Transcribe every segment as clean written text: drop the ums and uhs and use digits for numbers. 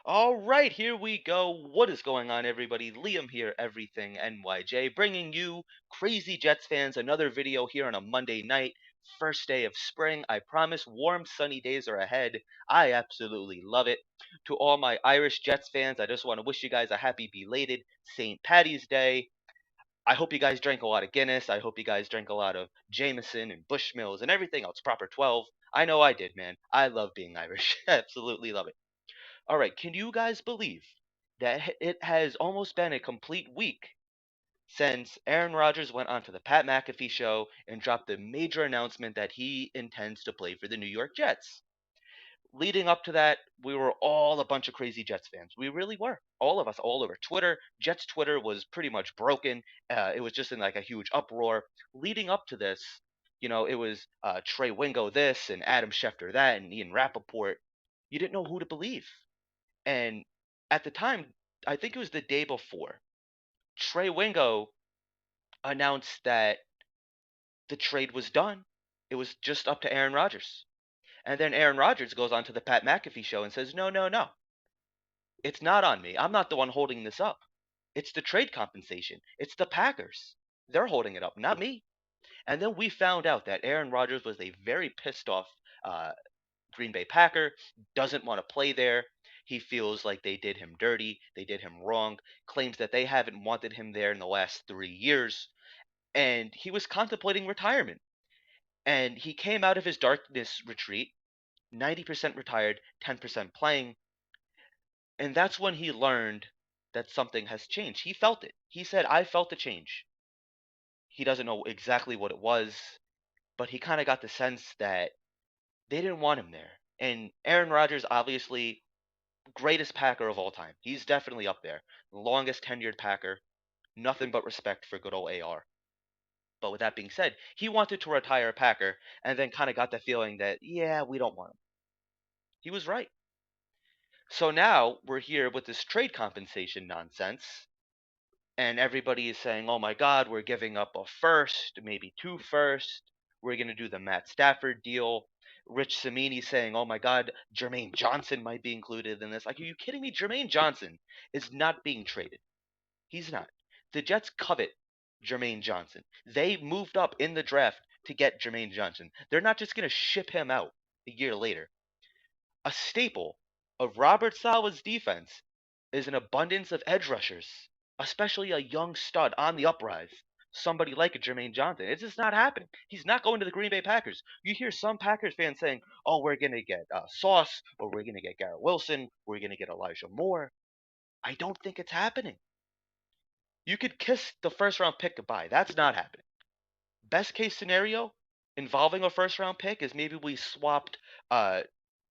All right, here we go. What is going on, everybody? Liam here, Everything NYJ, bringing you crazy Jets fans another video here on a Monday night, first day of spring. I promise warm, sunny days are ahead. I absolutely love it. To all my Irish Jets fans, I just want to wish you guys a happy belated St. Patty's Day. I hope you guys drank a lot of Guinness. I hope you guys drank a lot of Jameson and Bushmills and everything else, proper 12. I know I did, man. I love being Irish. Absolutely love it. All right, can you guys believe that it has almost been a complete week since Aaron Rodgers went onto the Pat McAfee show and dropped the major announcement that he intends to play for the New York Jets? Leading up to that, we were all a bunch of crazy Jets fans. We really were. All of us, all over Twitter. Jets Twitter was pretty much broken. It was just in like a huge uproar. Leading up to this, it was Trey Wingo this and Adam Schefter that and Ian Rappaport. You didn't know who to believe. And at the time, I think it was the day before, Trey Wingo announced that the trade was done. It was just up to Aaron Rodgers. And then Aaron Rodgers goes on to the Pat McAfee show and says, no, no, no. It's not on me. I'm not the one holding this up. It's the trade compensation. It's the Packers. They're holding it up, not me. And then we found out that Aaron Rodgers was a very pissed off uh, Green Bay Packer, doesn't want to play there. He feels like they did him dirty, they did him wrong, claims that they haven't wanted him there in the last 3 years, and he was contemplating retirement. And he came out of his darkness retreat, 90% retired, 10% playing, and that's when he learned that something has changed. He felt it. He said, I felt the change. He doesn't know exactly what it was, but he kind of got the sense that they didn't want him there. And Aaron Rodgers obviously greatest Packer of all time. He's definitely up there. Longest tenured Packer. Nothing but respect for good old AR. But with that being said, he wanted to retire a Packer and then kind of got the feeling that, yeah, we don't want him. He was right. So now we're here with this trade compensation nonsense. And everybody is saying, oh my God, we're giving up a first, maybe two first. We're going to do the Matt Stafford deal. Rich Samini saying, oh my God, Jermaine Johnson might be included in this. Like, are you kidding me? Jermaine Johnson is not being traded. He's not. The Jets covet Jermaine Johnson. They moved up in the draft to get Jermaine Johnson. They're not just going to ship him out a year later. A staple of Robert Sala's defense is an abundance of edge rushers, especially a young stud on the uprise. Somebody like a Jermaine Johnson. It's just not happening. He's not going to the Green Bay Packers. You hear some Packers fans saying, oh, we're going to get Sauce, or we're going to get Garrett Wilson, we're going to get Elijah Moore. I don't think it's happening. You could kiss the first round pick goodbye. That's not happening. Best case scenario involving a first round pick is maybe we swapped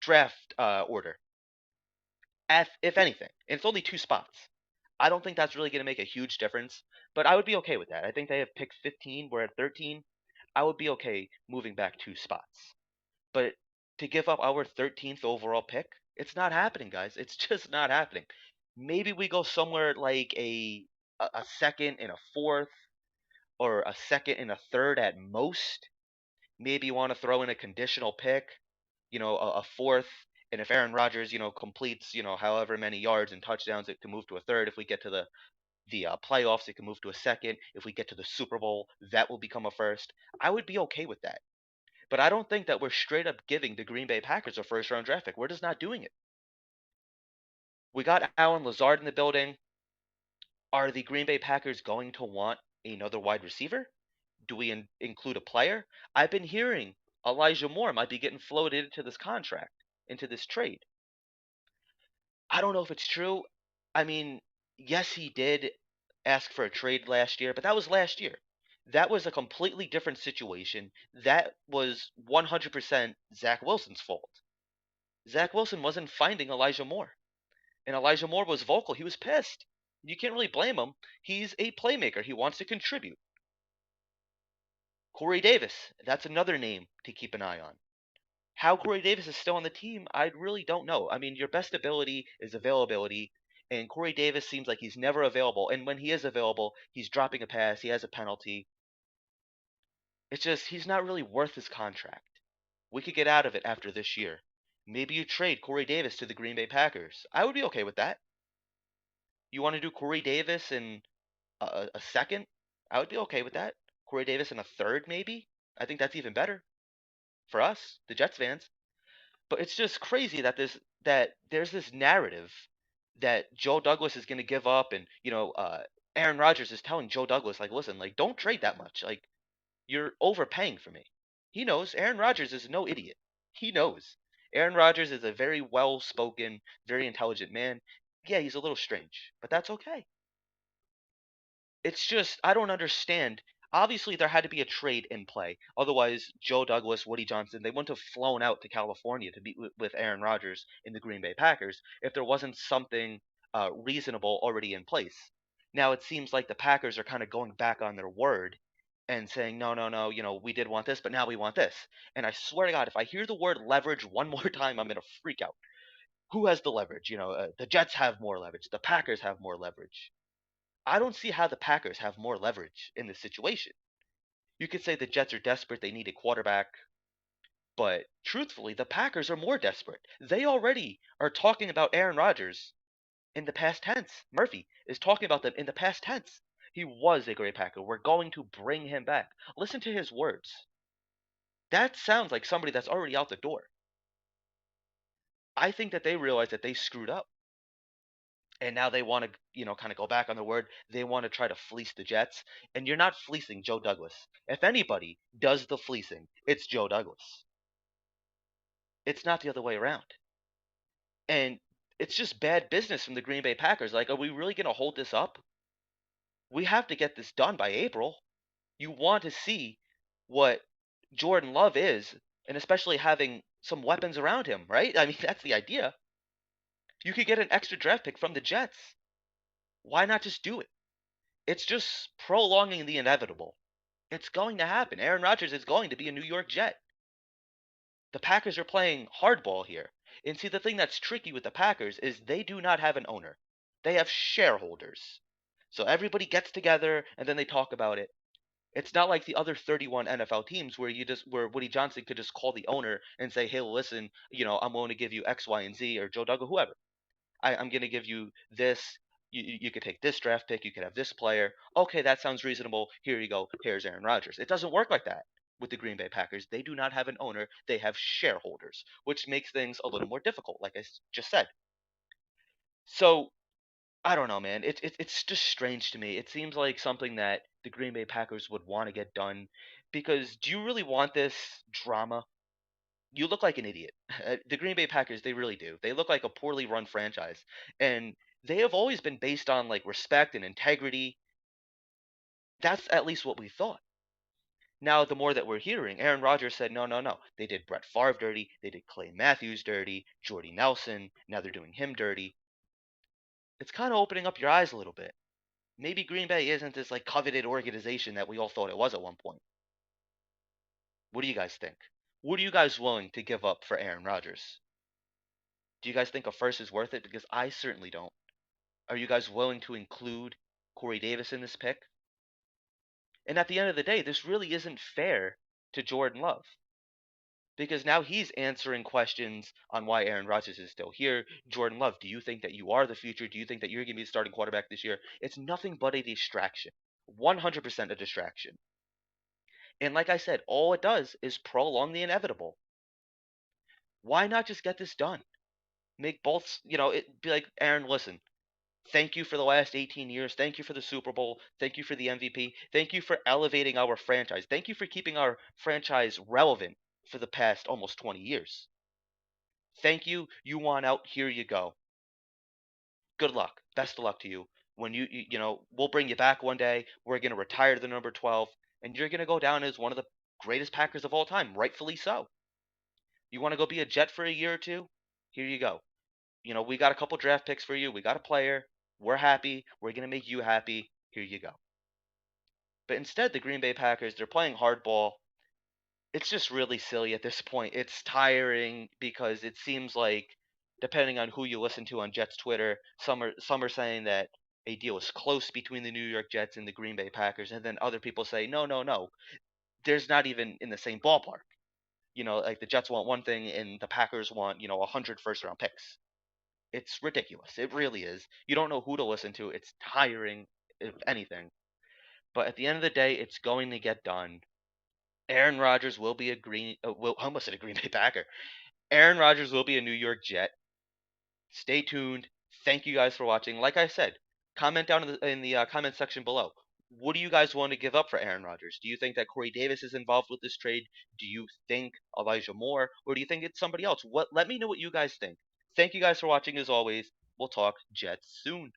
draft order. If anything, and it's only two spots. I don't think that's really going to make a huge difference, but I would be okay with that. I think they have picked 15. We're at 13. I would be okay moving back two spots. But to give up our 13th overall pick, it's not happening, guys. It's just not happening. Maybe we go somewhere like a second and a fourth, or a second and a third at most. Maybe you want to throw in a conditional pick, a fourth. And if Aaron Rodgers, completes, however many yards and touchdowns, it can move to a third. If we get to the playoffs, it can move to a second. If we get to the Super Bowl, that will become a first. I would be okay with that. But I don't think that we're straight up giving the Green Bay Packers a first round draft pick. We're just not doing it. We got Alan Lazard in the building. Are the Green Bay Packers going to want another wide receiver? Do we include a player? I've been hearing Elijah Moore might be getting floated into this contract, into this trade. I don't know if it's true. I mean, yes, he did ask for a trade last year, but that was last year. That was a completely different situation. That was 100% Zach Wilson's fault. Zach Wilson wasn't finding Elijah Moore, and Elijah Moore was vocal. He was pissed. You can't really blame him. He's a playmaker. He wants to contribute. Corey Davis, that's another name to keep an eye on. How Corey Davis is still on the team, I really don't know. I mean, your best ability is availability, and Corey Davis seems like he's never available. And when he is available, he's dropping a pass, he has a penalty. It's just, he's not really worth his contract. We could get out of it after this year. Maybe you trade Corey Davis to the Green Bay Packers. I would be okay with that. You want to do Corey Davis and a second? I would be okay with that. Corey Davis and a third, maybe. I think that's even better for us, the Jets fans. But it's just crazy that there's this narrative that Joe Douglas is going to give up, and Aaron Rodgers is telling Joe Douglas like, listen, like don't trade that much, like you're overpaying for me. He knows Aaron Rodgers is no idiot. He knows Aaron Rodgers is a very well-spoken, very intelligent man. Yeah, he's a little strange, but that's okay. It's just I don't understand. Obviously, there had to be a trade in play. Otherwise, Joe Douglas, Woody Johnson, they wouldn't have flown out to California to meet with Aaron Rodgers in the Green Bay Packers if there wasn't something reasonable already in place. Now it seems like the Packers are kind of going back on their word and saying, no, no, no, we did want this, but now we want this. And I swear to God, if I hear the word leverage one more time, I'm gonna freak out. Who has the leverage? The Jets have more leverage. The Packers have more leverage. I don't see how the Packers have more leverage in this situation. You could say the Jets are desperate, they need a quarterback, but truthfully, the Packers are more desperate. They already are talking about Aaron Rodgers in the past tense. Murphy is talking about them in the past tense. He was a great Packer. We're going to bring him back. Listen to his words. That sounds like somebody that's already out the door. I think that they realize that they screwed up. And now they want to, kind of go back on their word. They want to try to fleece the Jets. And you're not fleecing Joe Douglas. If anybody does the fleecing, it's Joe Douglas. It's not the other way around. And it's just bad business from the Green Bay Packers. Like, are we really going to hold this up? We have to get this done by April. You want to see what Jordan Love is, and especially having some weapons around him, right? I mean, that's the idea. You could get an extra draft pick from the Jets. Why not just do it? It's just prolonging the inevitable. It's going to happen. Aaron Rodgers is going to be a New York Jet. The Packers are playing hardball here. And see, the thing that's tricky with the Packers is they do not have an owner. They have shareholders. So everybody gets together and then they talk about it. It's not like the other 31 NFL teams where Woody Johnson could just call the owner and say, "Hey, listen, I'm willing to give you X, Y, and Z," or Joe Douglas, whoever. I'm going to give you this. You could take this draft pick. You could have this player. Okay, that sounds reasonable. Here you go. Here's Aaron Rodgers. It doesn't work like that with the Green Bay Packers. They do not have an owner. They have shareholders, which makes things a little more difficult, like I just said. So I don't know, man. It's just strange to me. It seems like something that the Green Bay Packers would want to get done because do you really want this drama? You look like an idiot. The Green Bay Packers, they really do. They look like a poorly run franchise. And they have always been based on like respect and integrity. That's at least what we thought. Now, the more that we're hearing, Aaron Rodgers said, no, no, no. They did Brett Favre dirty. They did Clay Matthews dirty. Jordy Nelson. Now they're doing him dirty. It's kind of opening up your eyes a little bit. Maybe Green Bay isn't this like coveted organization that we all thought it was at one point. What do you guys think? What are you guys willing to give up for Aaron Rodgers? Do you guys think a first is worth it? Because I certainly don't. Are you guys willing to include Corey Davis in this pick? And at the end of the day, this really isn't fair to Jordan Love because now he's answering questions on why Aaron Rodgers is still here. Jordan Love, do you think that you are the future? Do you think that you're going to be the starting quarterback this year? It's nothing but a distraction. 100% a distraction. And like I said, all it does is prolong the inevitable. Why not just get this done? Make both, it be like, Aaron, listen, thank you for the last 18 years. Thank you for the Super Bowl. Thank you for the MVP. Thank you for elevating our franchise. Thank you for keeping our franchise relevant for the past almost 20 years. Thank you. You want out. Here you go. Good luck. Best of luck to you. When we'll bring you back one day. We're going to retire the number 12, and you're going to go down as one of the greatest Packers of all time, rightfully so. You want to go be a Jet for a year or two? Here you go. We got a couple draft picks for you. We got a player. We're happy. We're going to make you happy. Here you go. But instead, the Green Bay Packers, they're playing hardball. It's just really silly at this point. It's tiring because it seems like, depending on who you listen to on Jets Twitter, some are saying that a deal is close between the New York Jets and the Green Bay Packers, and then other people say, no, no, no, there's not even in the same ballpark. Like the Jets want one thing and the Packers want, 100 first round picks. It's ridiculous. It really is. You don't know who to listen to. It's tiring, if anything. But at the end of the day, it's going to get done. Aaron Rodgers will be a I almost said a Green Bay Packer. Aaron Rodgers will be a New York Jet. Stay tuned. Thank you guys for watching. Like I said, comment down in the comment section below. What do you guys want to give up for Aaron Rodgers? Do you think that Corey Davis is involved with this trade? Do you think Elijah Moore, or do you think it's somebody else? Let me know what you guys think. Thank you guys for watching as always. We'll talk Jets soon.